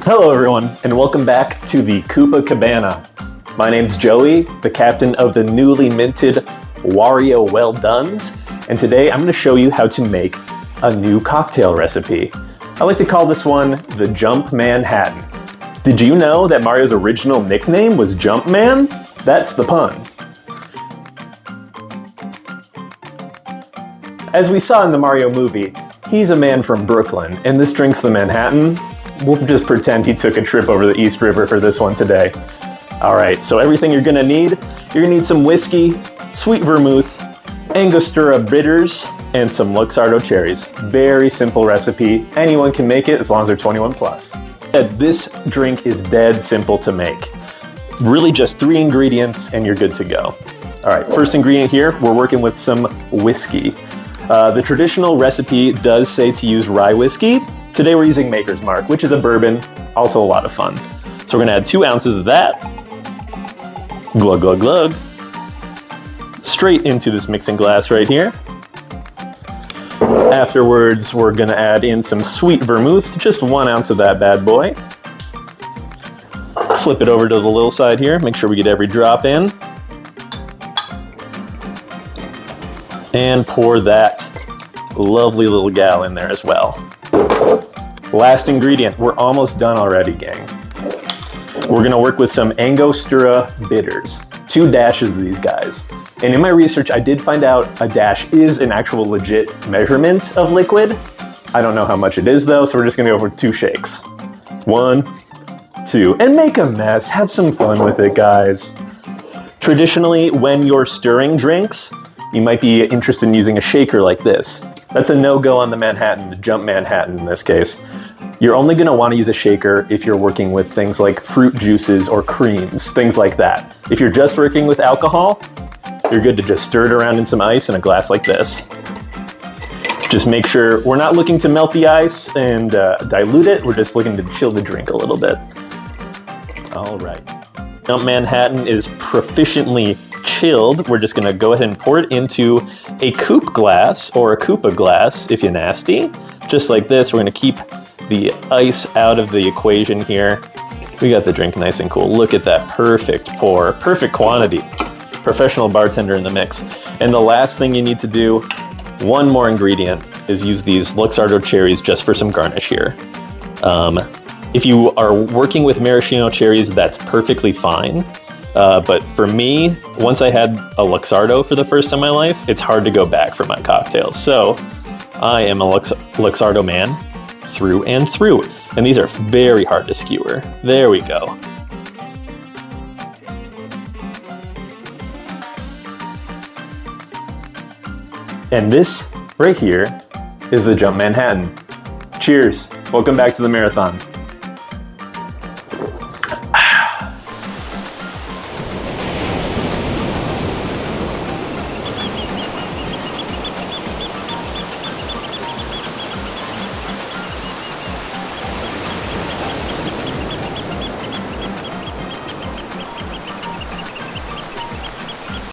Hello everyone, and welcome back to the Koopa Cabana. My name's Joey, the captain of the newly minted Wario Well Dones, and today I'm going to show you how to make a new cocktail recipe. I like to call this one the Jump Manhattan. Did you know that Mario's original nickname was Jumpman? That's the pun. As we saw in the Mario movie, he's a man from Brooklyn, and this drink's the Manhattan. We'll just pretend he took a trip over the East River for this one today. All right, so everything you're gonna need some whiskey, sweet vermouth, Angostura bitters, and some Luxardo cherries. Very simple recipe. Anyone can make it as long as they're 21 plus. This drink is dead simple to make. Really just 3 ingredients and you're good to go. All right, first ingredient here, we're working with some whiskey. The traditional recipe does say to use rye whiskey. Today we're using Maker's Mark, which is a bourbon, also a lot of fun. So we're gonna add 2 ounces of that. Glug, glug, glug. Straight into this mixing glass right here. Afterwards, we're gonna add in some sweet vermouth, just 1 ounce of that bad boy. Flip it over to the little side here, make sure we get every drop in. And pour that lovely little gal in there as well. Last ingredient, we're almost done already, gang. We're gonna work with some Angostura bitters, 2 dashes of these guys. And in my research, I did find out a dash is an actual legit measurement of liquid. I don't know how much it is though, so we're just gonna go for 2 shakes. 1, 2, and make a mess, have some fun with it, guys. Traditionally, when you're stirring drinks, you might be interested in using a shaker like this. That's a no-go on the Manhattan, the Jump Manhattan in this case. You're only gonna wanna use a shaker if you're working with things like fruit juices or creams, things like that. If you're just working with alcohol, you're good to just stir it around in some ice in a glass like this. Just make sure, we're not looking to melt the ice and dilute it, we're just looking to chill the drink a little bit. All right. Jump Manhattan is proficiently chilled. We're just gonna go ahead and pour it into a coupe glass or a Koopa glass if you're nasty. Just like this, we're gonna keep the ice out of the equation here. We got the drink nice and cool. Look at that perfect pour, perfect quantity. Professional bartender in the mix. And the last thing you need to do, one more ingredient, is use these Luxardo cherries just for some garnish here. If you are working with maraschino cherries, that's perfectly fine. But for me, once I had a Luxardo for the first time in my life, it's hard to go back for my cocktails. So I am a Luxardo man through and through. And these are very hard to skewer. There we go. And this right here is the Jump Manhattan. Cheers. Welcome back to the marathon.